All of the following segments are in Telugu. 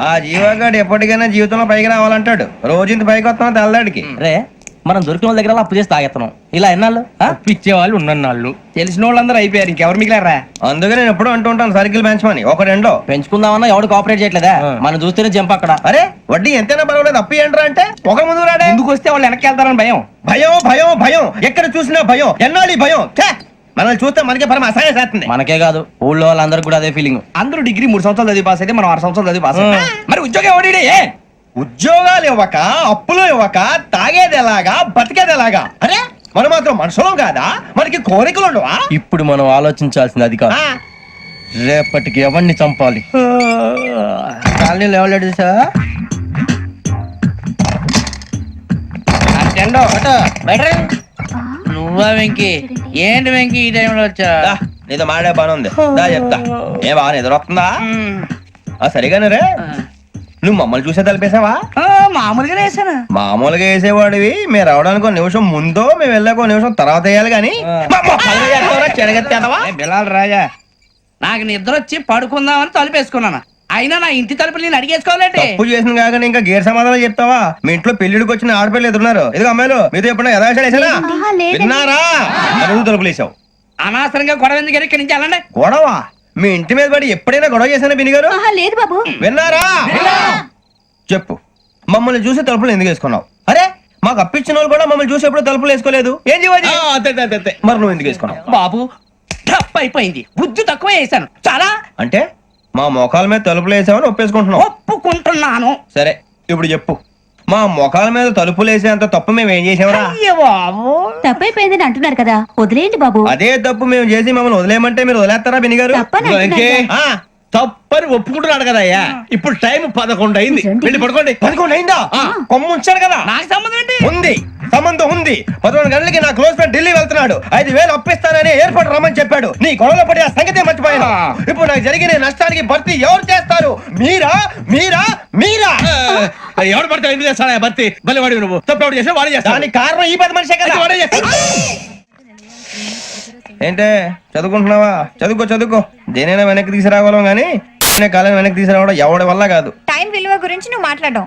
ఆ జీవగాడు ఎప్పటికైనా జీవితంలో పైకి రావాలంటాడు. రోజు ఇంత పైకి వస్తాం తెల్లడికి. రే మనం దొరికిన వాళ్ళ దగ్గర అప్పు చేసి తాగెత్తనం. ఇలా ఎన్నాళ్ళు ఇచ్చే వాళ్ళు ఉన్నన్నాళ్ళు తెలిసిన వాళ్ళందరూ అయిపోయారు, ఇంకెవరు మిగిలారా? అందుకే నేను ఎప్పుడు అంటూ ఉంటాను సర్కిల్ పెంచమని. ఒక రెండో పెంచుకుందామన్నా ఎవడు కోఆపరేట్ చేయట్లేదా? మనం చూస్తేనే జంప్ అక్కడ. అరే వడ్డీ ఎంతైనా పర్వాలేదు అప్పు ఏంట్రా అంటే ఒక ముందు రాడే. ముందుకు వస్తే వాళ్ళు వెనక్కి వెళ్తారని భయం. భయం భయం భయం ఎక్కడ చూసినా భయం. ఎన్నాళ్ళు ఈ భయం? మనల్ని చూస్తే మనకే పరమ అసహాయం చేస్తుంది. మనకే కాదు ఊళ్ళో వాళ్ళందరికీ కూడా అదే ఫీలింగ్. అందరూ డిగ్రీ 3 సంవత్సరాలు చదివి పాస్ అయితే మనం 6 సంవత్సరాలు చదివి పాస్. మరి ఉద్యోగం ఎవడి? ఉద్యోగాలు ఇవ్వక అప్పులు ఇవ్వక తాగేది ఎలాగా బతికేది ఎలాగా? అరే మనం మాత్రం మనుషులం కాదా? మనకి కోరికలు ఉండవా? ఇప్పుడు మనం ఆలోచించాల్సింది అది కాదు, రేపటికి ఎవరిని చంపాలి. కాలనీలో ఎవరు సార్? నువ్వా వెంకీ? ఏంటి వెంకీ ఈ టైంలో వచ్చా? నీతో మాడే పని ఉంది, దా చెప్తా. ఏ బాగా నిద్రొస్తుందా? సరిగానే రే, నువ్వు మమ్మల్ని చూసే తలిపేసావా? మామూలుగానే వేసాను. మామూలుగా వేసేవాడివి. మేము రావడానికి 1 నిమిషం ముందో మేము వెళ్ళాక 1 నిమిషం తర్వాత వేయాలి కానీ బిలాల్ రాజా, నాకు నిద్ర వచ్చి పడుకుందామని తలుపేసుకున్నాను. అయినా నా ఇంటి తలుపులు నేను అడిగేసుకోవాలంటే తప్పు చేసిన కాక ఇంకా గేర్ సమాధానం చెప్తావా? మీ ఇంట్లో పెళ్లిడికి వచ్చిన ఆడపిల్లలు ఎదురున్నారు. ఇదిగో అమ్మాయిలు మీతో ఎప్పుడైనా యథాశాలు వేసానా? విన్నారా? అడుగు తలుపులు వేసావు. అనవసరంగా గొడవ ఎందుకు? ఇక్కడి నుంచి వెళ్ళండి. గొడవ? మీ ఇంటి మీద పడి ఎప్పుడైనా గొడవ చేశానా బిని గారు? లేదు బాబు. విన్నారా? చెప్పు, మమ్మల్ని చూసి తలుపులు ఎందుకు వేసుకున్నావు? అరే మాకు అప్పించిన వాళ్ళు కూడా మమ్మల్ని చూసి ఎప్పుడు తలుపులు వేసుకోలేదు. ఏం చేయాలి? మరి నువ్వు ఎందుకు వేసుకున్నావు? బాబు తప్పు అయిపోయింది, బుద్ధి తక్కువ వేసాను చాలా. అంటే మా మోకాల మీద తలుపులు వేసామని ఒప్పేసుకుంటున్నావు? ఒప్పుకుంటున్నాను. సరే ఇప్పుడు చెప్పు, మా మొఖాల మీద తలుపులు వేసేంత తప్పు మేము ఏం చేసామరా? తప్పైపోయిందని అంటున్నారు కదా, వదిలేయండి బాబు. అదే తప్పు మేము చేసి మమ్మల్ని వదిలేయమంటే మీరు వదిలేస్తారా బిని గారు? తప్పని ఒప్పుకుంటున్నాడు కదా అయ్యా. ఇప్పుడు టైం 11 అయింది, వెళ్ళి పడుకోండి. 11 అయిందా? కొమ్ము ఉంచాడు కదా. నాకు సంబంధం ఏంటి? ఉంది, సంబంధం ఉంది. 11 గంటలకి నా క్లోజ్ ఫ్రెండ్ ఢిల్లీ వెళ్తున్నాడు. 5,000 అప్పిస్తానని ఎయిర్పోర్ట్ రమ్మని చెప్పాడు. నీ గొడవలో పడి ఆ సంగతి మర్చిపోయాను. ఇప్పుడు నాకు జరిగిన నష్టానికి భర్తీ ఎవరు చేస్తారు? మీరా మీరా మీరా? ఎవడు పడితే ఎందుకు చేస్తాడా భర్తీ? మళ్ళీ వాడి నువ్వు తప్పు ఎవడు చేసా వాడే చేస్తా. దానికి కారణం ఈ 10 మనిషే కదా. వాడే చేస్తా. ఏంటే చదువుకుంటున్నావా? చదువుకో చదువుకో. దేనైనా వెనక్కి తీసుకురావాలం గానీ కాలం వెనక్కి తీసుకురావడం ఎవడి వల్ల కాదు. టైం విలువ గురించి నువ్వు మాట్లాడడం.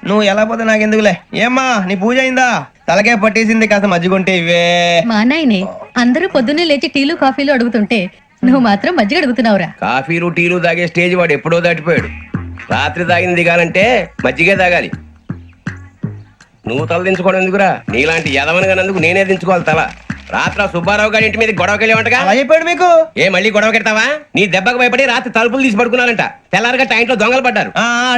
నువ్వు ఎలా పోతే నాకెందుకులే. ఏమ్మా నీ పూజ అయిందా? తలకే పట్టేసింది, కాస్త మజ్జిగుంటే ఇవే. మా నాయనే అందరూ పొద్దున్నే లేచి టీలు కాఫీలు అడుగుతుంటే నువ్వు మాత్రం మజ్జిగ అడుగుతున్నావురా. కాఫీలు టీలు తాగే స్టేజ్ వాడు ఎప్పుడో దాటిపోయాడు. రాత్రి తాగింది దిగాలంటే మజ్జిగే తాగాలి. నువ్వు తల దించుకోవడం ఎందుకురా? నీలాంటి యదవనగానందుకు నేనే దించుకోవాలి తల. రాత్రి సుబ్బారావు గారి ఇంటి మీద గొడవకి వెళ్ళేవంటగా. అలా చెప్పాడు మీకు? ఏ మళ్ళీ గొడవ కెడతావా? నీ దెబ్బకు భయపడి రాత్రి తలుపులు తీసి పడుకున్నారంట. తెల్లారగా టైంట్లో దొంగలు పడ్డారు.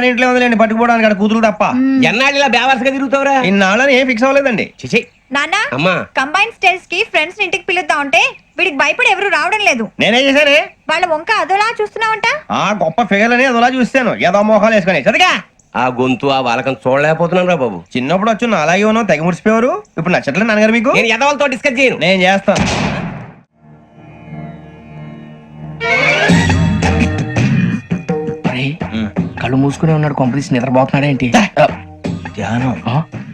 ఇంట్లో ఉందిలేండి, పట్టుకుపోవడానికి అక్కడ కూతురు తప్ప. ఎన్నాళ్ళు ఇలా బేవర్స్గా తిరుగుతావురా? ఇన్నాళ్ళని ఏం ఫిక్స్ అవ్వలేదండి. చిచి నాన్న, అమ్మా, కంబైన్ స్టైల్స్ కి ఫ్రెండ్స్ ఇంటికి పిలుద్దాం అంటే వీడికి భయపడి ఎవరు రావడం లేదు. నేనే చేశానే. వాళ్ళ వంక అదోలా చూస్తున్నావంట. గొప్ప ఫిగర్ అని అదోలా చూస్తాను. ఏదో మోహాలు వేసుకొని చదిగా ఆ గొంతు ఆ వాలకం చూడలేకపోతున్నాను రా బాబు. చిన్నప్పుడు వచ్చి నా అలాగే ఉన్నావు, తెగ ముడిచిపోయారు. ఇప్పుడు నచ్చట్లేదు నాన్నగారు మీకు? నేను యదవలతో డిస్కస్ చేయను. నేను చేస్తాను. కళ్ళు మూసుకునే ఉన్నాడు, కొంపదీసి నిద్రపోతున్నాడు ఏంటి? ధ్యానం.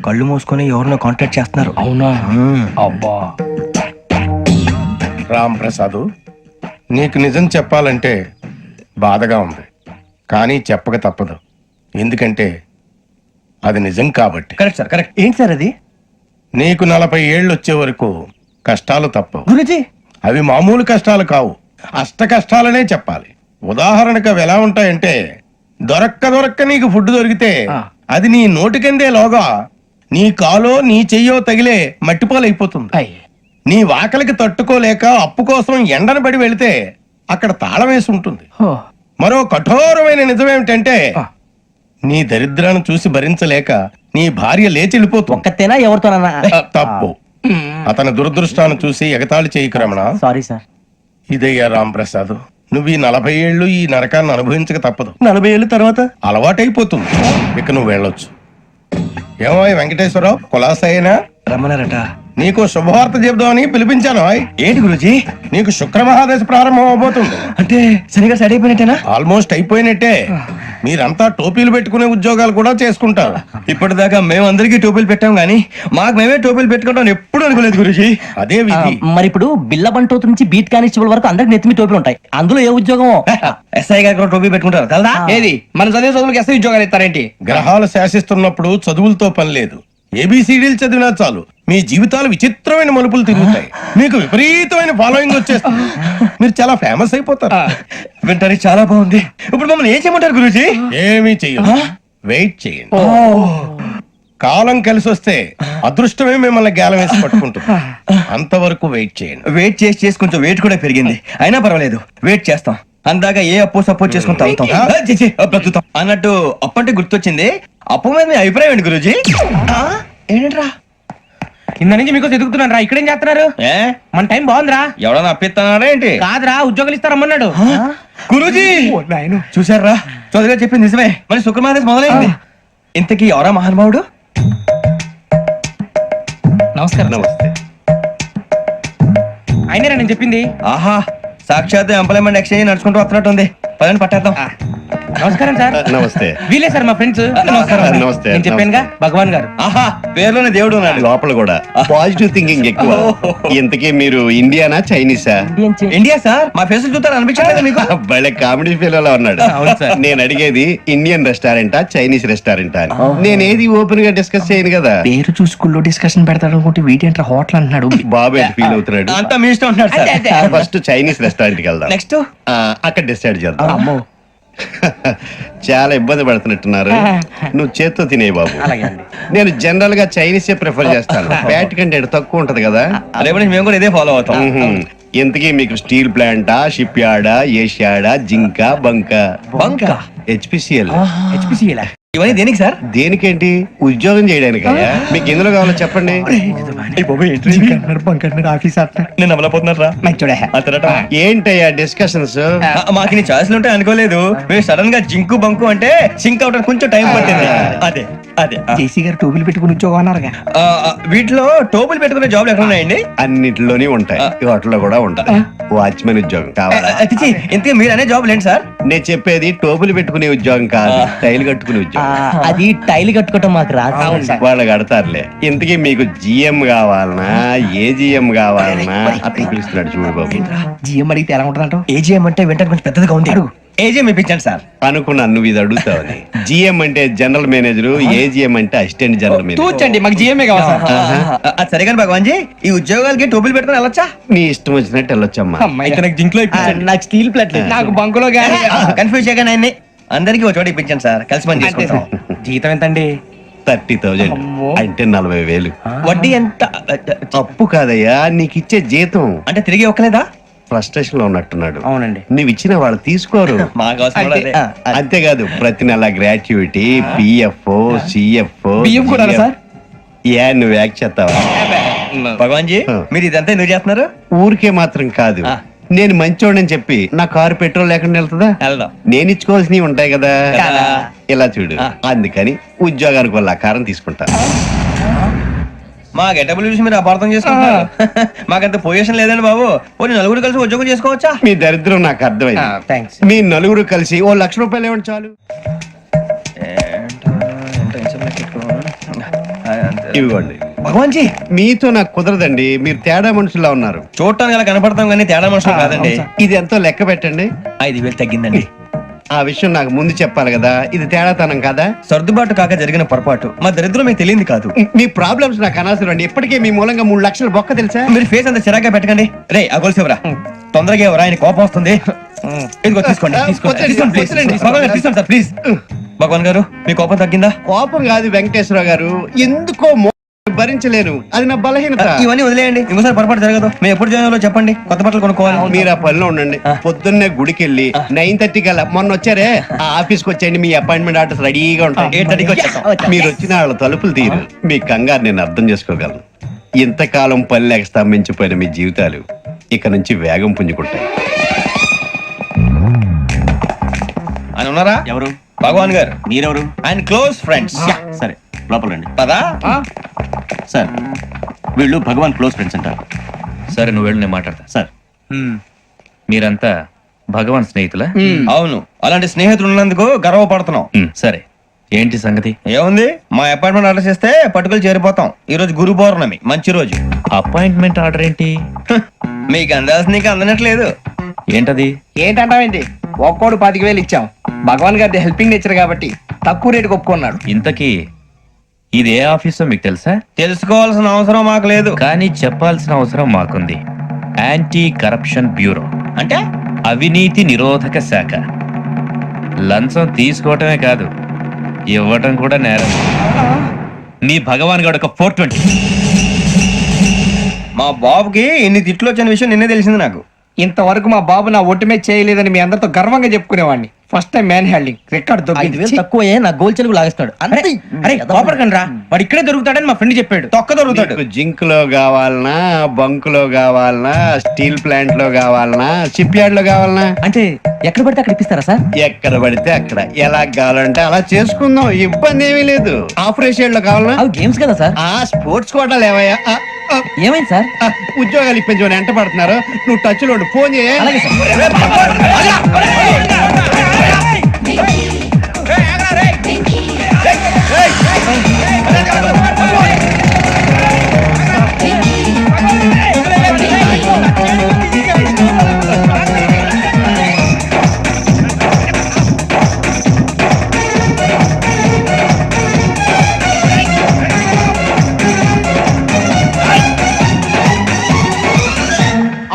కళ్ళు మూసుకొని ఎవరినో కాంటాక్ట్ చేస్తున్నారు. అవునా? అబ్బా రామ్ ప్రసాద్, నీకు నిజం చెప్పాలంటే బాధగా ఉంది, కానీ చెప్పక తప్పదు. ఎందుకంటే అది నిజం కాబట్టి. Correct sir, correct. ఏంటి సార్ అది? నీకు 40 ఏళ్ళు వచ్చే వరకు కష్టాలు తప్పవు గురుజీ. అవి మామూలు కష్టాలు కావు, అష్ట కష్టాలనే చెప్పాలి. ఉదాహరణకు అవి ఎలా ఉంటాయంటే, దొరక్క నీకు ఫుడ్ దొరికితే అది నీ నోటికందే లోగా నీ కాలో నీ చెయ్యో తగిలే మట్టిపాలైపోతుంది. నీ వాకలికి తట్టుకోలేక అప్పు కోసం ఎండను పడి వెళితే అక్కడ తాళం వేసి ఉంటుంది. మరో కఠోరమైన నిజమేమిటంటే, నీ దరిద్రాన్ని చూసి భరించలేక నీ భార్య లేచి వెళ్ళిపోతుంది. ఒక్కతేనా ఎవరితోనన్నా? తప్పు. అతని దురదృష్టాన్ని చూసి ఎగతాళి చేయకు రమణ. Sorry sir. ఇదయ్యా రాంప్రసాద్, నువ్వు ఈ 40 ఏళ్ళు ఈ నరకాన్ని అనుభవించక తప్పదు. 40 ఏళ్ళ తర్వాత అలవాటైపోతుంది. ఇక నువ్వు వెళ్ళొచ్చు. ఏమో వెంకటేశ్వరరావు, కులాసైనా రమ్మన్నారట. నీకు శుభవార్త చెబుదామని పిలిపించాను. ఏంటి గురుజీ? నీకు శుక్ర మహాదశ ప్రారంభం అవబోతుంది. అంటే సరిగా సెట్ అయిపోయినట్టేనా? ఆల్మోస్ట్ అయిపోయినట్టే. మీరంతా టోపీలు పెట్టుకునే ఉద్యోగాలు కూడా చేసుకుంటారు. ఇప్పటిదాకా మేమందరికీ టోపీలు పెట్టాం గానీ మాకు మేమే టోపీలు పెట్టుకుంటాం ఎప్పుడు అనుకోలేదు గురుజీ. అదే విధి. మరి ఇప్పుడు బిల్ల బంటోతు నుంచి బీట్ కానిస్టేబుల్ వరకు అందరికి నెత్తిమి టోపీలు ఉంటాయి. అందులో ఏ ఉద్యోగం? ఎస్ఐ గారు కూడా టోపీ పెట్టుకుంటారు తెలదా? ఏది మన చదివే చదువులకు ఎస్ఐ ఉద్యోగాలు ఇస్తారేంటి? గ్రహాలు శాసిస్తున్నప్పుడు చదువులతో పని లేదు. ఏబిసిడీలు చదివినా చాలు మీ జీవితాలు విచిత్రమైన మలుపులు తిరుగుతాయి. మీకు విపరీతమైన ఫాలోయింగ్ వచ్చేస్తుంది. మీరు చాలా ఫేమస్ అయిపోతారు. వింటానికి చాలా బాగుంది. ఇప్పుడు మమ్మల్ని ఏం చేయమంటారు గురుజీ? ఏమీ చెయ్యదు. వెయిట్ చేయండి. కాలం కలిసి వస్తే అదృష్టమే మిమ్మల్ని గేలం వేసి పట్టుకుంటుంది. అంతవరకు వెయిట్ చేయండి. వెయిట్ చేసి కొంచెం వెయిట్ కూడా పెరిగింది. అయినా పర్వాలేదు, వెయిట్ చేస్తాం. అందాక ఏ అప్పు సపోర్ట్ చేసుకుని తాగుతాం, బ్రతుకుతాం అన్నట్టు. అప్పు అంటే గుర్తొచ్చింది. అప్పు మీద మీ అభిప్రాయం ఏంటి గురుజీ? ఏంటరా కింద నుంచి మీకు ఎదుగుతున్నాను రా. ఇక్కడేం చేస్తున్నారు? ఏ మన టైం బాగుందిరా. ఎవడన్నా అప్పిస్తున్నారా ఏంటి? కాదురా, ఉద్యోగాలు ఇస్తారమ్మన్నాడు. గురుజీ చూసారా, చదువుగా చెప్పింది నిజమే. మరి శుక్రమాదేశ్ మొదలైంది. ఇంతకీ ఎవరా మహానుభావుడు? నమస్కారం. నమస్తే. అయినరా నేను చెప్పింది? ఆహా, సాక్షాత్ ఎంప్లాయ్మెంట్ ఎక్స్చేంజ్ నడుచుకుంటూ వస్తున్నట్టు ఉంది. పదండి పట్టేద్దాం. నమస్కారం సార్. నమస్తే. వీలే సార్ మా ఫ్రెండ్స్. నమస్కారం. నమస్తే. నేను చెప్పానుగా భగవాన్ గారు. ఆహా, పేర్లోనే దేవుడు ఉన్నాడు. లోపల కూడా పాజిటివ్ థింకింగ్ ఎక్కువ. ఇంతకీ మీరు ఇండియానా చైనీసా? India sir. మా ఫేస్ చూస్తారు అనిపించలేదు మీకు? భలే కామెడీ ఫీల్ అలా ఉన్నాడు. నేను అడిగేది ఇండియన్ రెస్టారెంటా చైనీస్ రెస్టారెంటా అని. నేనేది ఓపెన్ గా డిస్కస్ చేయను కదా. పేరు చూసుకుల్లో డిస్కషన్ పెడతాడు అనుకుంటే వీటేంట్రా హోటల్ అంటున్నాడు. బాబు ఎట్ ఫీల్ అవుతున్నాడు. అంతా మీ ఇష్టం ఉంటున్నాడు సార్. ఫస్ట్ చైనీస్ రెస్టారెంట్ కి వెళ్దాం. నెక్స్ట్ అక్కడ డిసైడ్ చేద్దాం. చాలా ఇబ్బంది పడుతున్నట్టున్నారు. నువ్వు చేత్తో తినే బాబు. నేను జనరల్ గా చైనీసే ప్రిఫర్ చేస్తాను. ఫ్యాట్ కంటెంట్ తక్కువ ఉంటది కదా. రేపు నుంచి మేము కూడా ఇదే ఫాలో అవుతాం. ఇంతకీ మీకు స్టీల్ ప్లాంటా, షిప్ యార్డా, ఏషియాడా, జింక, బంకా? బంకా? హెచ్పిసిఎల్. ఇవన్నీ దేనికి సార్? దేనికేంటి? ఉద్యోగం చేయడానికి. మీకు ఎందులో కావాలో చెప్పండి. నేను అమలపోతున్నారా? ఏంటయ్యా డిస్కషన్స్? మాకు నీ ఛాయిస్లు ఉంటాయి అనుకోలేదు. మీరు సడన్ గా జింకు బంకు అంటే సింక్ అవడానికి కొంచెం టైం పట్టింది. అదే అదే జేసీ గారు టోపీలు పెట్టుకుని ఉద్యోగం అన్నారుగా. వీటిలో టోపులు పెట్టుకునే జాబ్లు ఎక్కడ ఉన్నాయండి? అన్నిటిలోనే ఉంటాయి. వాటిలో కూడా ఉంటాయి. వాచ్మెన్ ఉద్యోగం కావాలా? ఇంతకీ మీరు అనే జాబ్ లేండి సార్? నేను చెప్పేది టోపులు పెట్టుకునే ఉద్యోగం కాదు, టైల్ కట్టుకునే ఉద్యోగం. అది టైల్ కట్టుకోవటం మాకు రాదు. వాళ్ళు కడతారులే. ఇంతకీ మీకు జిఎం కావాలనా, ఏజిఎం కావాలనా? అతను పిలుస్తున్నాడు చూడు బాబు. జిఎం అడిగితే ఎలా ఉంటుందంట? ఏజీఎం అంటే వెంటనే కొంచెం పెద్దదిగా ఉంది. ఏజీఎం ఇప్పించండి సార్. అనుకున్నాను నువ్వు ఇది అడుగుతావని. జిఎం అంటే జనరల్ మేనేజర్, ఏజిఎం అంటే అసిస్టెంట్ జనరల్ మేనేజర్. తూచండి, మాకు జిఎంఏ కావాలి సార్. అది సరే కానీ భగవాన్ జీ, ఈ ఉద్యోగాలకి టోపులు పెట్టుకుని వెళ్ళొచ్చా? నీ ఇష్టం వచ్చినట్టు వెళ్ళొచ్చమ్మా. అయితే నాకు జింక్ లో నాకు స్టీల్ ప్లేట్ నాకు బంకులో గానీ. కన్ఫ్యూజ్ చేయగానే ఆయన్ని అందరికీ ఒక చోట ఇప్పించండి సార్. కలిసి పని చేసుకుంటాం. జీతం ఎంతండి? 30,000 అంటే 40,000. వడ్డీ ఎంత? అప్పు కాదయ్యా, నీకు ఇచ్చే జీతం. అంటే తిరిగి ఒక్కలేదా? ఫ్రస్ట్రేషన్ లో ఉన్నట్టున్నాడు. అవునండి. నువ్వు ఇచ్చిన వాళ్ళు తీసుకోరు. మాకు అవసరం కూడా అదే. అంతేకాదు ప్రతి నెల గ్రాట్యుటీ, పిఎఫ్, సిఎఫ్. బియ్యం కూడా సార్? నువ్వు యాక్ చేస్తావా? భగవాన్ జీ, మీరు ఇదంతా ఎందుకు చేస్తున్నారు? ఊరికే మాత్రం కాదు. నేను మంచోడని చెప్పి నా కారు పెట్రోల్ లేకుండా వెళ్తుందా? వెళ్దాం. నేను ఇచ్చుకోవాల్సినవి ఉంటాయి కదా. కదా. ఇలా చూడు. అందుకని ఉద్యోగానికి వాళ్ళ ఆకారం తీసుకుంటా. మా గెటబుల్ చూసి మీరు అపార్థం చేసుకుంటున్నారు. మాకంత పొజిషన్ లేదండి బాబు. పోనీ నలుగురు కలిసి ఉద్యోగం చేసుకోవచ్చా? మీ దరిద్రం నాకు అర్థమైంది. థ్యాంక్స్. మీ నలుగురు కలిసి ఓ 1,00,000 రూపాయలు ఇవ్వండి చాలు. ఇవ్వండి. భగవాన్ జీ, మీతో నాకు కుదరదండి. మీరు తేడా మనుషుల్లా ఉన్నారు. చూడటానికి అలా కనపడతాం కానీ తేడా మనుషులు కాదండి. ఇది ఎంతో లెక్క పెట్టండి. 5,000 తగ్గిందండి. ఆ విషయం నాకు ముందు చెప్పాలి కదా. ఇది తేడాతనం కదా. సర్దుబాటు కాక జరిగిన పొరపాటు. మా దరిద్రం మీకు తెలియదు కాదు. మీ ప్రాబ్లమ్స్ నాకు అనవసరం అండి. ఇప్పటికే మీ మూలంగా 3,00,000 బొక్క తెలుసా? మీరు ఫేస్ అంత చిరాగ్గా పెట్టకండి. రే ఆ గొలుసు ఎవరా? తొందరగా ఎవరా? ఆయన కోపం వస్తుంది. ఇదిగో తీసుకోండి. తీసుకోండి ప్లీజ్. భగవాన్ గారు తీసుకోండి సార్ ప్లీజ్. భగవాన్ గారు, మీ కోపం తగ్గిందా? కోపం కాదు వెంకటేశ్వరరావు గారు, ఎందుకో భరించలేను. అది నా బలహీనత. ఇవన్నీ వదిలేయండి. ఇంకోసారి పొరపాటు జరగదు. మేము ఎప్పుడు జాయిన్ అవ్వాలో చెప్పండి. కొత్త బట్టలు కొనుక్కోవాలి. మీరు ఆ పనిలో ఉండండి. పొద్దున్నే గుడికి వెళ్ళి 9:30 కల్లా, మొన్న వచ్చారే ఆ ఆఫీస్కి వచ్చేయండి. మీ అపాయింట్మెంట్ ఆర్డర్స్ రెడీగా ఉంటాయి. 8:30కి వచ్చేస్తాం. మీరు వచ్చిన వాళ్ళ తలుపులు తీరు. మీ కంగారు నేను అర్థం చేసుకోగలను. ఇంతకాలం పని లేక స్తంభించిపోయిన మీ జీవితాలు ఇక నుంచి వేగం పుంజుకుంటాయి. ఆయన ఉన్నారా? ఎవరు? భగవాన్ గారు. మీరెవరు? ఆయన క్లోజ్ ఫ్రెండ్స్. సరే లోపల రండి. పదా? సార్ వీళ్ళు భగవాన్ క్లోజ్ ఫ్రెండ్స్ అంటారు. సరే నువ్వు వెళ్ళు, నేను మాట్లాడతా. సార్ మీరంతా భగవాన్ స్నేహితుల అవును, అలాంటి స్నేహితులు ఉన్నందుకు గర్వపడుతున్నాం. సరే, ఏంటి సంగతి? ఏముంది, మా అపాయింట్మెంట్ ఆర్డర్ చేస్తే పట్టుకులు చేరిపోతాం. ఈ రోజు గురు పౌర్ణమి, మంచి రోజు. అపాయింట్మెంట్ ఆర్డర్ ఏంటి? మీకు అందాల్సిన నీకు అందనట్లేదు. ఏంటది? ఏంటంటావేంటి? ఒక్కోడు 25,000 ఇచ్చాం. భగవాన్ గారి హెల్పింగ్ నేచర్ కాబట్టి తక్కువ రేటుకి ఒప్పుకున్నాడు. ఇంతకీ ఇది ఏ ఆఫీసో మీకు తెలుసా? తెలుసుకోవాల్సిన అవసరం మాకు లేదు. కానీ చెప్పాల్సిన అవసరం మాకుంది. యాంటీ కరప్షన్ బ్యూరో, అంటే అవినీతి నిరోధక శాఖ. లంచం తీసుకోవటమే కాదు, ఇవ్వటం కూడా నేరం. మీ భగవాన్ గారు ఒక 420. మా బాబుకి ఇన్ని తిట్లు వచ్చిన విషయం నిన్నే తెలిసింది నాకు. ఇంతవరకు మా బాబు నా ఒట్టుమే చేయలేదని మీ అందరితో గర్వంగా చెప్పుకునేవాడిని. First time man handing record 5,000 తక్కువే నా గోల్ చెలుగు లాగేస్తాడు. అరే కోపడకండి రా, వాడు ఇక్కడే దొరుకుతాడని మా ఫ్రెండ్ చెప్పాడు. తొక్క దొరుకుతాడు. నీకు జింక్ లో కావాలనా, బంక్ లో కావాలనా, స్టీల్ ప్లాంట్ లో కావాలనా, షిప్ యార్డ్ లో కావాలనా? అంటే ఎక్కడ పడితే అక్కడ ఇప్పిస్తారా సార్? ఎక్కడ పడితే అక్కడ, ఎలా కావాలంటే అలా చేసుకుందాం, ఇబ్బంది ఏమీ లేదు. ఆపరేషన్ లో కావాలనా? అవి గేమ్స్ కదా సార్. ఆ స్పోర్ట్స్ కోటాలు ఏవయ్యా? ఏమైంది సార్? ఉద్యోగాలు ఇప్పించమని ఎంట పడుతున్నారు. నువ్వు టచ్ లో ఉండు, ఫోన్ చేయ. అలాగే sir.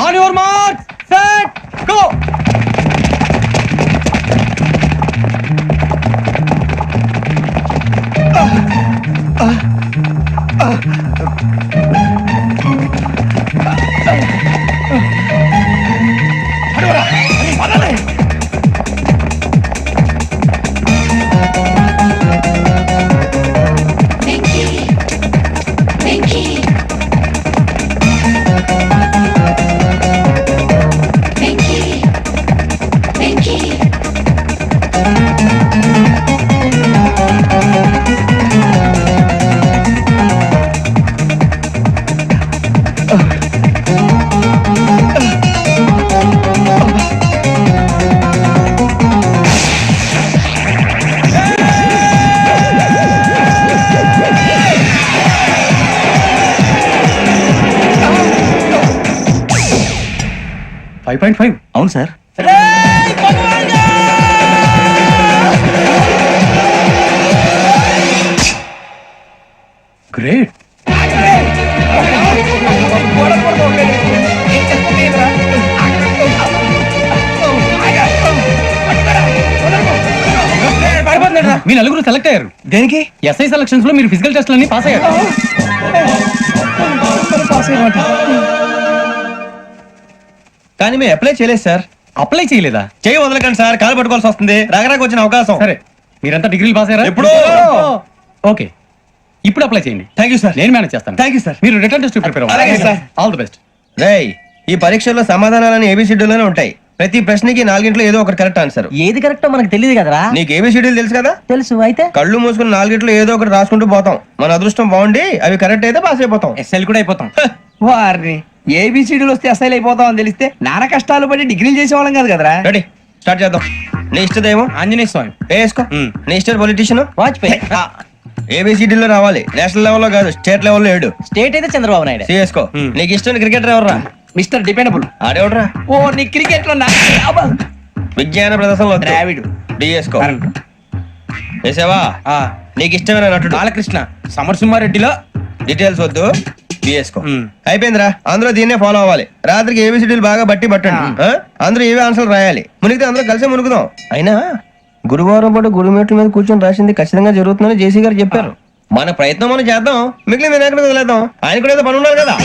On your mark, set, go. అవును సార్. గ్రేట్. మీ నలుగురు సెలెక్ట్ అయ్యారు. దేనికి? ఎస్ఐ సెలక్షన్స్ లో మీరు ఫిజికల్ టెస్ట్ అన్ని పాస్ అయ్యారు. కానీ మేము అప్లై చేయలేదు సార్. అప్లై చేయలేదా? చేయి వదలకండి సార్, కాలు పట్టుకోవాల్సి వస్తుంది. రాగరాకు వచ్చిన అవకాశం. సరే, మీరంతా డిగ్రీలు పాస్ అయ్యారా? ఎప్పుడో. ఓకే, ఇప్పుడు అప్లై చేయండి. Thank you sir. నేను మేనేజ్ చేస్తాను. Thank you sir. మీరు రిటర్న్ టెస్ట్ ప్రిపేర్ అలాగే సార్. All the best. రేయ్, ఈ పరీక్షల్లో సమాధానాలని ఏబిసిడ్యూల్లోనే ఉంటాయి. ప్రతి ప్రశ్నకి 4 ఏదో ఒకటి కరెక్ట్ ఆన్సర్. ఏది కరెక్టో మనకు తెలియదు కదరా. నీకు ఏబిసిడ్యూల్ తెలుసు కదా? తెలుసు. అయితే కళ్ళు మూసుకుని 4 ఏదో ఒకటి రాసుకుంటూ పోతాం. మన అదృష్టం బాగుండి అవి కరెక్ట్ అయితే పాస్ అయిపోతాం. ఎస్ఎల్ కూడా అయిపోతాం. వారిని ఏబిసిడీలు వస్తే ఎస్ఐలు అయిపోతాం అని తెలిస్తే నాన్న కష్టాలు పడి డిగ్రీలు చేసేవాళ్ళం కాదు కదరా. రెడీ, స్టార్ట్ చేద్దాం. నీ ఇష్టదేమో ఆంజనేయ స్వామి. వేసుకో. నీ ఇష్ట పొలిటీషియన్ వాజ్పేయి. ఏబిసిడీలో రావాలి, నేషనల్ లెవెల్లో కాదు, స్టేట్ లెవెల్లో 7. స్టేట్ అయితే చంద్రబాబు నాయుడు. సిఎస్కో. నీకు ఇష్టం క్రికెటర్ ఎవర్రా? Mister dependable. ఆడేవడరా? ఓ నీ క్రికెట్ లో విజ్ఞాన ప్రదర్శనలో ద్రావిడు. డిఎస్కో. వేసావా? నీకు ఇష్టమైన నటుడు? బాలకృష్ణ. సమర్సింహారెడ్డిలో డీటెయిల్స్ వద్దు, బిఎస్కో. అయిపోయిందిరా, అందరూ దీన్నే ఫాలో అవ్వాలి. రాత్రికి ఏబిసిడీలు బాగా బట్టి పట్టండి. అందరూ ఏవే ఆన్సర్లు రాయాలి. మునిగితే అందరూ కలిసి మునుగుదాం. అయినా గురువారం పాటు గురుమేట్ల మీద కూర్చొని రాసింది ఖచ్చితంగా జరుగుతుందని జేసీ గారు చెప్పారు. మన ప్రయత్నం మనం చేద్దాం, మిగిలింది ఎక్కడ వదిలేద్దాం. ఆయన కూడా ఏదో పని ఉన్నారు కదా.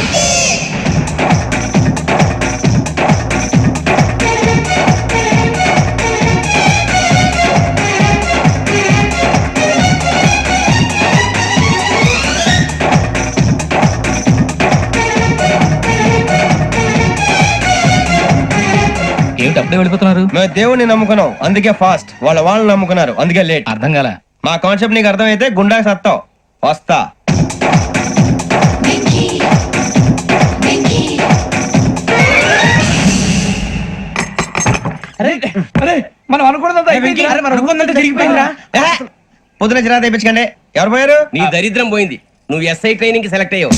ఏమిటి అప్పుడే వెళ్ళిపోతున్నారు? మేము దేవుడిని నమ్ముకున్నాం, అందుకే ఫాస్ట్. వాళ్ళని నమ్ముకున్నారు, అందుకే లేట్. అర్థం కాల. మా కాన్సెప్ట్ నీకు అర్థమైతే గుండా సత్తావు. వస్తా. అరే మనం అనుకున్నదంతా అయిపోయింది. అరే, మనం అనుకున్నదంతా జరిగిపోయిందిరా. పొద్దున జిరా తెప్పించకండి. ఎవరు పోయారు? నీ దరిద్రం పోయింది. నువ్వు ఎస్ఐ ట్రైనింగ్ కి సెలెక్ట్ అయ్యావు.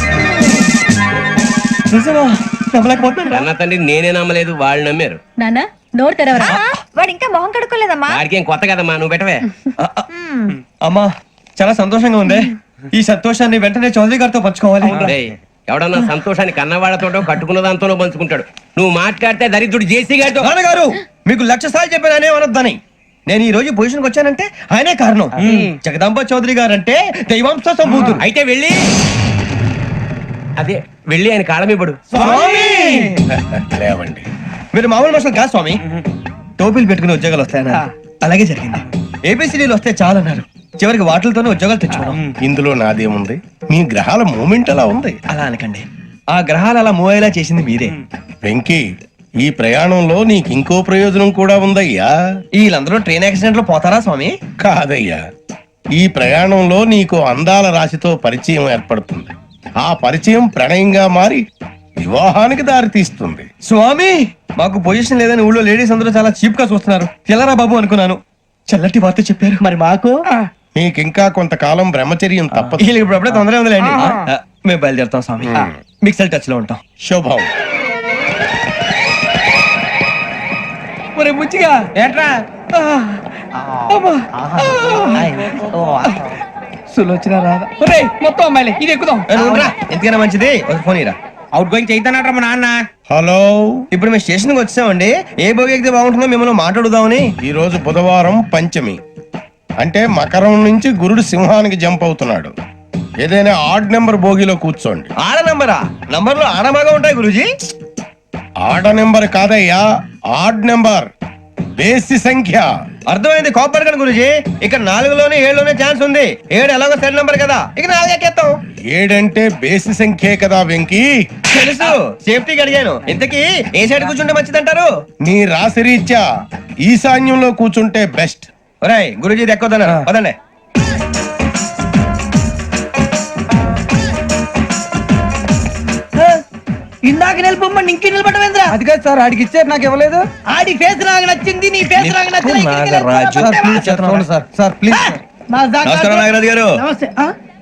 అన్న తండ్రి నేనే నమ్మలేదు, వాళ్ళు నమ్మారు. నాన్న నోరు తెరవరా. వాడు ఇంకా మొహం కడుక్కోలేదమ్మా. వాడికి ఏం కొత్త కదమ్మా, నువ్వు పెట్టవే. అమ్మా చాలా సంతోషంగా ఉంది. ఈ సంతోషాన్ని వెంటనే చౌదరి గారితో పంచుకోవాలి. డేయ్, ఎవడన్నా సంతోషాన్ని కన్నవాడతోటో కట్టుకున్న దాంతోనో పంచుకుంటాడు. నువ్వు మాట్లాడితే దరిద్రుడు జేసీ గారితో. నాన్నగారు మీకు 1,00,000 సార్లు చెప్పాను ఆయనే అనొద్దని. నేను ఈ రోజు పొజిషన్కి వచ్చానంటే ఆయనే కారణం. జగదాంబ చౌదరి గారు అంటే దైవాంశ సంభూతుడు. అయితే వెళ్ళి అదే వెళ్ళి ఆయన కాళ్ళమిపడు. లేవండి. మీరు మామూలు మనుషులు కాదు స్వామి. టోపీలు పెట్టుకుని ఉద్యోగాలు వస్తాయన్నారు. అలాగే జరిగింది. ఏబిసిడీలు వస్తే చాలన్నారు. చివరికి వాటిలతోనే ఉద్యోగాలు తెచ్చుకున్నాం. ఇందులో నాదేముంది? మీ గ్రహాల మూమెంట్ అలా ఉంది. అలా అనకండి. ఆ గ్రహాలు అలా మూవ్ అయ్యేలా చేసింది మీరే. వెంకీ, ఈ ప్రయాణంలో నీకు ఇంకో ప్రయోజనం కూడా ఉందయ్యా. వీళ్ళందరూ ట్రైన్ యాక్సిడెంట్ లో పోతారా స్వామి? కాదయ్యా, ఈ ప్రయాణంలో నీకు అందాల రాశితో పరిచయం ఏర్పడుతుంది. ఆ పరిచయం ప్రణయంగా మారి వివాహానికి దారితీస్తుంది. స్వామి మాకు పొజిషన్ లేదని ఊళ్ళో లేడీస్ అందరూ చాలా చీప్ గా చూస్తున్నారు. తెల్లరా బాబు అనుకున్నాను. చల్లటి వార్త చెప్పారు. మరి మాకు నీకింకా కొంతకాలం బ్రహ్మచర్యం తప్పదు. వీళ్ళకి ఇప్పుడు అప్పుడే తొందరగా ఉందిలేండి. మేము బయలుదేరుతాం స్వామి. మిక్సెల్ టచ్ లో ఉంటాం. శుభం. ఒరే బుచ్చిగా ఏట్రా సులోచన రాదా? ఒరే మొత్తం అమ్మాయిలే, ఇది ఎక్కుదాం. ఎందుకైనా మంచిది ఒక ఫోన్ ఇరా. అవుట్ గోయింగ్ చేద్దానట్రా మా నాన్న. హలో, ఇప్పుడు మేము స్టేషన్ కి వచ్చామండి. ఏ బోగి ఎక్కితే బాగుంటుందో మిమ్మల్ని మాట్లాడుదామని. ఈ రోజు బుధవారం పంచమి, అంటే మకరం నుంచి గురుడు సింహానికి జంప్ అవుతున్నాడు. ఏదైనా ఆడ్ నెంబర్ బోగిలో కూర్చోండి. ఆడ నంబరా? నంబర్లు ఆడ బాగా ఉంటాయి గురూజీ. ఆడ నెంబర్ కాదయ్యా, ఆడ్ నెంబర్, బేసి సంఖ్య. అర్థమైంది. కాపర్ కానీ గురూజీ. ఇక్కడ 4లోనే 7లోనే ఛాన్స్ ఉంది. 7 ఎలాగో సెడ్ నంబర్ కదా, ఇక 4 ఎక్కేస్తాం. 7 అంటే బేసి సంఖ్యే కదా వెంకీ. తెలుసు, సేఫ్టీకి అడిగాను. ఇంతకీ ఏ సైడ్ కూర్చుంటే మంచిదంటారు? నీ రాశి రీత్యా ఈశాన్యంలో కూర్చుంటే బెస్ట్. ఒరేయ్ గురూజీ దెక్కొద్దన్నారు. పదండి. ఇందాక నిలబొమ్మని ఇంకే నిలబడమేంద్రా? అది కాదు సార్, ఆడికి ఇచ్చారు, నాకు ఇవ్వలేదు. ఆడి ఫేస్ నాకు నచ్చింది, నీ ఫేస్ నాకు నచ్చింది. Sir please. నమస్కారం నాగరాజు గారు. నమస్తే.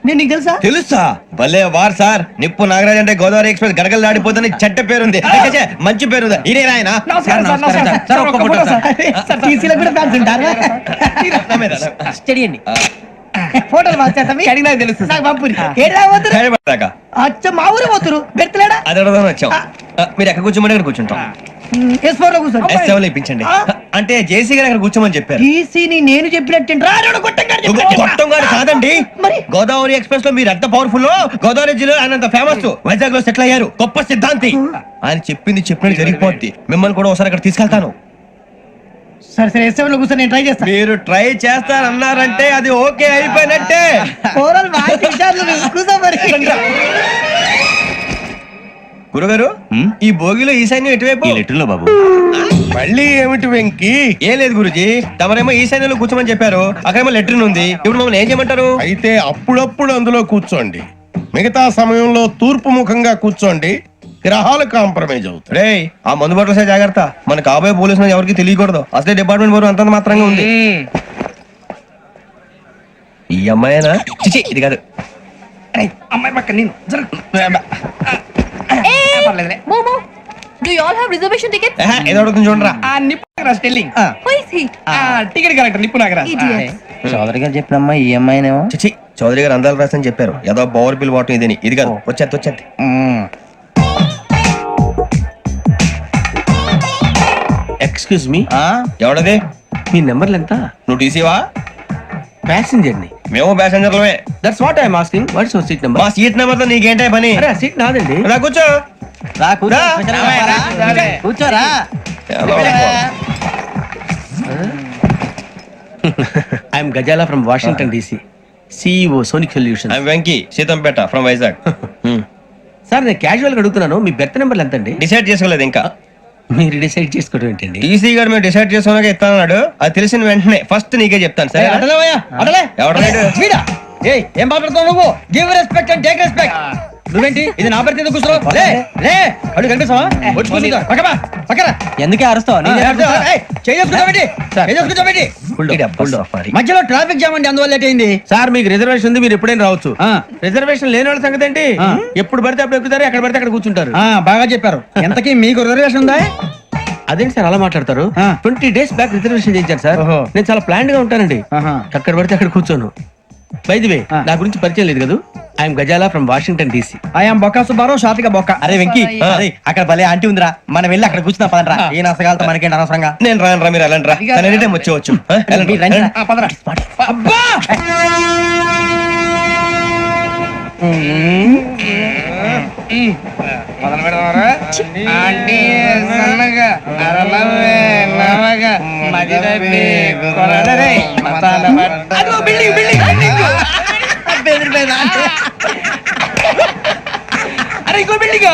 నేను నీకు తెలుసా? తెలుసా? భలే వార్ సార్. నిప్పు నాగరాజ్ అంటే గోదావరి ఎక్స్ప్రెస్ గడగలు దాడిపోతుంది. చెడ్డ పేరుంది. ఛే, మంచి పేరుంది. ఇదే ఆయన. నమస్కారం సార్, నమస్కారం సార్. ఒక్క ఫోటో సార్. సార్ టీసీలో కూడా ఫ్యాన్స్ ఉంటారా? స్టడీ అండి. ఫోటోలు మార్చేస్తాం. మీకు అడిగినా తెలుసు. నాకు పంపుని. ఏడా పోతురు? అచ్చ మా ఊరు పోతురు. బెర్తలేడా? అది అడగదామని వచ్చాం. మీరు ఎక్కడ కూర్చోమని అక్కడ కూర్చుంటాం. S4 లో కూర్చోండి. S7 లో ఇప్పించండి. అంటే జేసీ గారు అక్కడ కూర్చోమని చెప్పారు. టీసీని నేను చెప్పినట్టు గొట్టం గారు కాదండి. గోదావరి ఎక్స్ప్రెస్ లో మీరు ఎంత పవర్ఫుల్, గోదావరి జిల్లా ఆయన ఫేమస్. వైజాగ్ లో సెటిల్ అయ్యారు. గొప్ప సిద్ధాంతి. ఆయన చెప్పింది చెప్పినట్టు జరిగిపోద్ది. మిమ్మల్ని కూడా ఒకసారి అక్కడ తీసుకెళ్తాను. సరే సరే, S7 లో కూర్చొని నేను ట్రై చేస్తాను. మీరు ట్రై చేస్తారన్నారంటే అది ఓకే అయిపోయినట్టే. ఓవరాల్ బాగా విచారాలు కూర్చో మరి. గురుగారు, ఈ భోగిలో ఈశాన్యం ఎటువైపు? లెటర్లో బాబు. మళ్ళీ ఏమిటి వెంకీ? ఏం లేదు గురుజీ. తమరేమో ఈశాన్యంలో కూర్చోమని చెప్పారు. అక్కడేమో లెటర్ ఉంది. ఇప్పుడు మమ్మల్ని ఏం చేయమంటారు? అయితే అప్పుడప్పుడు అందులో కూర్చోండి. మిగతా సమయంలో తూర్పు ముఖంగా కూర్చోండి. గ్రహాలు కాంప్రమైజ్ అవుతాయి. రే, ఆ మందు బట్టలసే జాగ్రత్త. మన కాబోయే పోలీసులు ఎవరికి తెలియకూడదు. అసలే డిపార్ట్మెంట్ బోర్ అంతంత మాత్రంగా ఉంది. ఈ అమ్మాయినా? చిచి, ఇది కాదు. అమ్మాయి పక్క నేను momo, do you all have reservation tickets? ఏదో అడుగుతుంది చూడరా. ఆ నిప్పు Nagaraj telling. Who is he? Ticket correct నిప్పు నాగరాజ్. Idiot. చౌదరి గారు చెప్పినమ్మా ఈ అమ్మాయినేమో. చిచి, చౌదరి గారు అందాలు రాసని చెప్పారు. ఏదో బోర్ బిల్ వాటం ఇదని. ఇది కాదు. వచ్చేది. Excuse me, ఎవడది? మీ నెంబర్లు ఎంత? నువ్వు టీసీవా? ప్యాసింజర్ ని. మేము ప్యాసెంజర్లమే. That's what I'm asking. What's your seat number? మా సీట్ నెంబర్ తో నీకేంటే పని? అరే సీట్ నాదండి. రా కూర్చో. కూర్చోరా. I'm Ghazala from Washington DC, CEO Sonic solution. I'm Venky, Seethampeta from Vizag. Sir నేను క్యాజువల్ గా అడుగుతున్నాను, మీ బెర్త్ నెంబర్లు ఎంత అండి? డిసైడ్ చేసుకోలేదు ఇంకా. మీరు డిసైడ్ చేసుకోవడం ఏంటండి? టీసీ గారు మేము డిసైడ్ చేసుకున్నాక ఇస్తానన్నాడు. అది తెలిసిన వెంటనే ఫస్ట్ నీకే చెప్తాను. సరే? ఎవడలేడు? ఏం మాట్లాడుతావు నువ్వు? Give respect and take respect. నువ్వేంటి ఇది నా పరిస్థితి కూర్చో లే లే అడుగు కనిపిస్తావా వచ్చి కూర్చుంటా పక్కపా పక్కరా ఎందుకే అరుస్తావు మధ్యలో ట్రాఫిక్ జామ్ అండి అందువల్ల లేట్ అయింది సార్ మీకు రిజర్వేషన్ ఉంది, మీరు ఎప్పుడైనా రావచ్చు. రిజర్వేషన్ లేని వాళ్ళ సంగతి ఏంటి? ఎప్పుడు పడితే అప్పుడు ఎక్కుతారు, ఎక్కడ పడితే అక్కడ కూర్చుంటారు. బాగా చెప్పారు. ఎంతకీ మీకు రిజర్వేషన్ ఉందా? అదేంటి సార్ అలా మాట్లాడతారు? 20 days బ్యాక్ రిజర్వేషన్ చేయించారు సార్. నేను చాలా ప్లాన్డ్ గా ఉంటానండి. అక్కడ పడితే అక్కడ కూర్చోను. బై ది వే, నా గురించి పరిచయం లేదు కదా. I'm Ghazala from Washington DC. I'm Bokka Subbarao, షాతిక బొక్క. అరే వెంకీ, అరే అక్కడ భలే ఆంటీ ఉందిరా, మనం వెళ్ళి అక్కడ కూర్చున్నా పదరా. ఏ నసగాలతో మనకేంటి అనవసరంగా. నేను రాను రా, మీరు వెళ్ళండి రా. ఎనీ టైం వచ్చేవచ్చు. మీరు రండి రా. అబ్బా మొదలు పెడదామరా? ఆంటీ సన్నగా అరలవే నవగా మదిరపి కొరడరే మసాలా అదిగో బిల్డింగ్ బిల్డింగ్ బిల్డింగ్ అరే ఇంకో బిల్డింగ్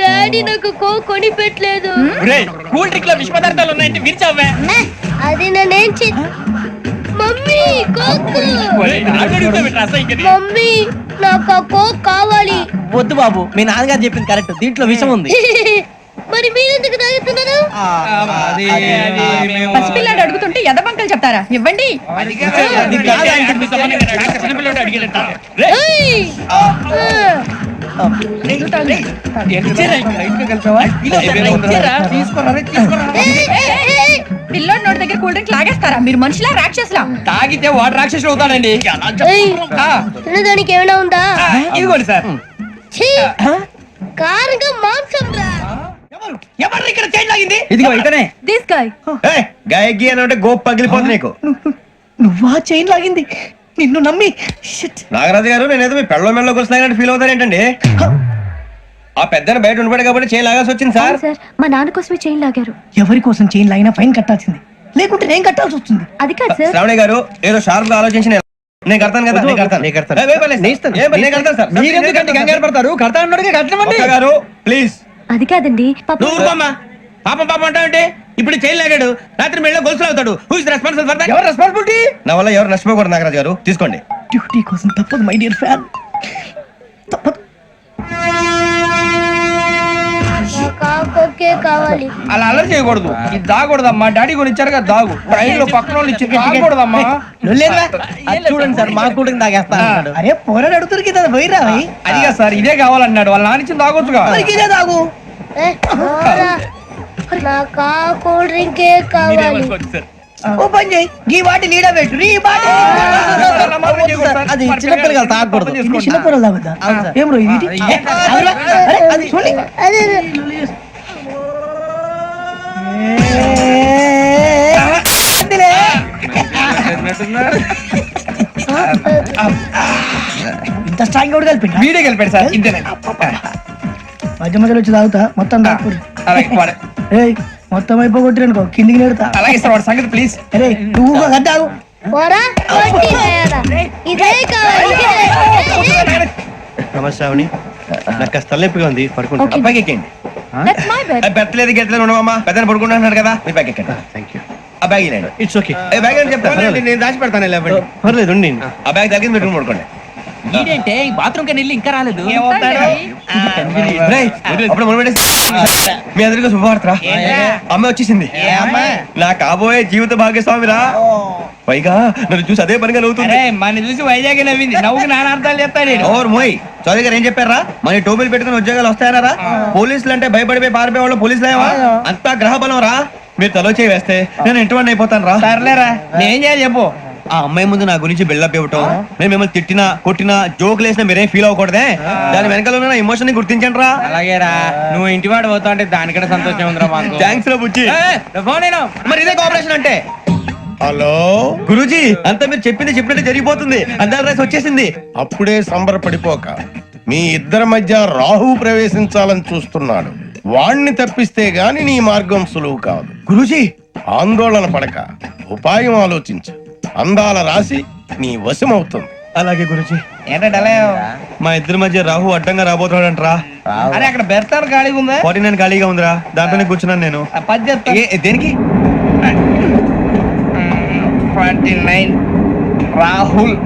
డాడీ నాకు కొని పెట్టలేదు. కూల్ డ్రింక్ లో విష పదార్థాలు ఉన్నాయంటే విరిచావే. అది నేనేం మమ్మీ కోక్, మమ్మీ నాకు ఆ కోక్ కావాలి. వద్దు బాబు, మీ నాన్నగారు చెప్పింది కరెక్ట్, దీంట్లో విషయం ఉంది. మరి మీరెందుకు తాగుతున్నారు? పసిపిల్లాడు అడుగుతుంటే ఎదబంకలు చెప్తారా? ఇవ్వండి. ఏయ్! పిల్లోడి నోటి దగ్గర కూల్ డ్రింక్ లాగేస్తారా? మీరు మనుషులా రాక్షసులా? తాగితే వాడు రాక్షసుడు అవుతాడండి. ఏయ్! తినడానికి ఏమైనా ఉందా? ఇదిగోండి సార్. ఛీ! కారంగా మాంసం రా. ఎవరు ఇక్కడ చైన్ లాగింది? ఇదిగో ఇతనే. This guy. గాయకి అని అంటే గోప్ పగిలిపోతుంది నీకు. నువ్వా చైన్ లాగింది? నిన్ను నమ్మి నాగరాజు గారు, నేనేదో మీ పెళ్ళ మెళ్ళ గురిసినట్టు ఫీల్ అవుతారేంటండి? ఆ పెద్దని బయట ఉండిపోయాడు కాబట్టి చేయి లాగాల్సి వచ్చింది సార్. మా నాన్న కోసమే చైన్ లాగారు. ఎవరి కోసం చైన్ లాగినా ఫైన్ కట్టాల్సింది, లేకుంటే నేను కట్టాల్సి వస్తుంది. అది కాదు సార్. శ్రావణి గారు ఏదో షార్ప్ గా ఆలోచించి నేను కడతాను కదా. నేను కడతాను. నేను కడతాను సార్. మీరెందుకంటే కంగారు పడతారు? కడతా అన్నాడుగా కట్టమండి. ఒక్క గారు ప్లీజ్. అది కాదండి పాపం. నువ్వు ఊరుకోమ్మా. పాపం పాపం అంటావంటే ఇప్పుడు చైన్ లాగాడు, రాత్రి మెళ్ళ గొలుసులు అవుతాడు. Who is responsible for that? ఎవరు రెస్పాన్సిబిలిటీ? నా వల్ల ఎవరు నష్టపోకూడదు నాగరాజు గారు, తీసుకోండి. డ్యూటీ కోసం తప్పదు మై డియర్ ఫ్యాన్, తప్పదు. కావాలి. అలా అల్లరి చేయకూడదు. ఇది దాగకూడదమ్మా. డాడీ కొని ఇచ్చారు కదా, దాగు. ట్రైన్ లో పక్కన వాళ్ళు ఇచ్చి దాగకూడదమ్మా. చూడండి సార్, మా కూడా తాగేస్తా. అరే పోరాడు అడుగుతారు కదా, పోయిరా. అదిగా సార్, ఇదే కావాలన్నాడు. వాళ్ళ నానిచ్చింది తాగొచ్చుగా. ఇదే తాగు. నాకు కూల్ డ్రింకే కావాలి. ఓ పని చేయి, ఈ వాటి లీడ పెట్టు. ఈ వాటి అది చిన్నపిల్లలు తాగకూడదు. చిన్నపిల్లలు తాగుతా. ఏం రో ఇది? అది చూడండి. అదే ఇంత స్ట్రాంగ్ కూడా కలిపి వీడియో గెలిపాడు సార్. ఇంతేనే. మధ్య మధ్యలో వచ్చి తాగుతా, మొత్తం తాగుతుంది. ఏయ్ మొత్తం అయిపోగొట్టిరనుకో కిందికి నేడుతా. అలాగే సార్, వాడి సంగతి ప్లీజ్. అరే నువ్వు కద్దాగు. ఇదే కావాలి. నమస్తే శ్రావణి, నాకు కాస్త తలెప్పిగా ఉంది, పడుకుంటా. అబ్బాయికి ఎక్కండి. పెట్టలేదు గెట్టలేదు ఉండవమ్మా, పెద్దని పడుకుంటున్నాడు కదా, మీ బ్యాగ్ ఎక్కండి. Thank you. ఆ బ్యాగ్ ఇలాండి. It's okay. బ్యాగ్ అని చెప్తాను, నేను దాచి పెడతాను. పర్లేదు ఉండి. ఆ బ్యాగ్ తగ్గింది పెట్టుకుని పడుకోండి. ఏంటంటే బాత్రూమ్ కని వెళ్ళి ఇంకా రాలేదు. అప్పుడు మీ అందరికీ శుభవార్తరా, అమ్మ వచ్చేసింది. నా కాబోయే జీవిత భాగ్యస్వామిరా. పైగా నన్ను చూసి అదే పనిగా నవ్వుతుంది. మన చూసి వైజాగ్ నవ్వింది. నవ్వుకి నాన్న అర్థాలు చెప్తాడు. ఓర్ మోయ్, చౌదరి గారు ఏం చెప్పారా? మన టోబీలు పెట్టుకుని ఉద్యోగాలు వస్తాయనరా? పోలీసులు అంటే భయపడిపోయి పారిపోయే వాళ్ళు పోలీసులు ఏవా? అంతా గ్రహ బలం రా. మీరు తలో చేయి వేస్తే నేను ఇంటివాడిని అయిపోతాను రా. సర్లేరా, నేనేం చేయాలి చెప్పు. ఆ అమ్మాయి ముందు నా గురించి బిల్డప్ ఇవ్వటం, నేను మిమ్మల్ని తిట్టినా కొట్టినా జోకులు వేసినా మీరేం ఫీల్ అవ్వకూడదే. దాని వెనకాల ఉన్న ఎమోషన్ ని గుర్తించండి రా. అలాగేరా, నువ్వు ఇంటి వాడు పోతా అంటే దానికంటే సంతోషం ఉందిరా మాకు. థ్యాంక్స్ రా బుజ్జి. ఫోన్ అయినా మరి ఇదే కోఆపరేషన్ అంటే. హలో గురూజీ, అంతా మీరు చెప్పింది చెప్పినట్టు జరిగిపోతుంది. అందాల రైస్ వచ్చేసింది. అప్పుడే సంబరపడిపోక, మీ ఇద్దరి మధ్య రాహు ప్రవేశించాలని చూస్తున్నాడు. వాణ్ణి తప్పిస్తే గాని నీ మార్గం సులువు కాదు. గురూజీ, ఆందోళన పడక, ఉపాయం ఆలోచించు. అందాల రాశి నీ వశమవుతుంది. అలాగే గురూజీ. ఏంటంటే మా ఇద్దరి మధ్య రాహు అడ్డంగా రాబోతున్నాడంట్రా. అరే అక్కడ బెర్తాను ఖాళీగా ఉందా? 49 ఖాళీగా ఉందిరా, దాంట్లోనే కూర్చున్నాను నేను. పది చెప్తా. దేనికి? 49 రాహుల్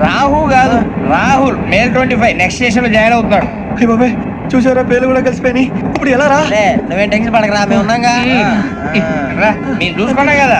రాహు కాదు రాహుల్ మే 25 నెక్స్ట్ స్టేషన్ లో జాయిన్ అవుతున్నాడు. అయ్య బాబాయ్ చూసారా పేర్లు కూడా కలిసిపోయినాయి. ఇప్పుడు ఎలా రా? నువ్వేం టెన్షన్ పడకరా మేము ఉన్నాగా రా, మీరు చూసుకున్నా కదా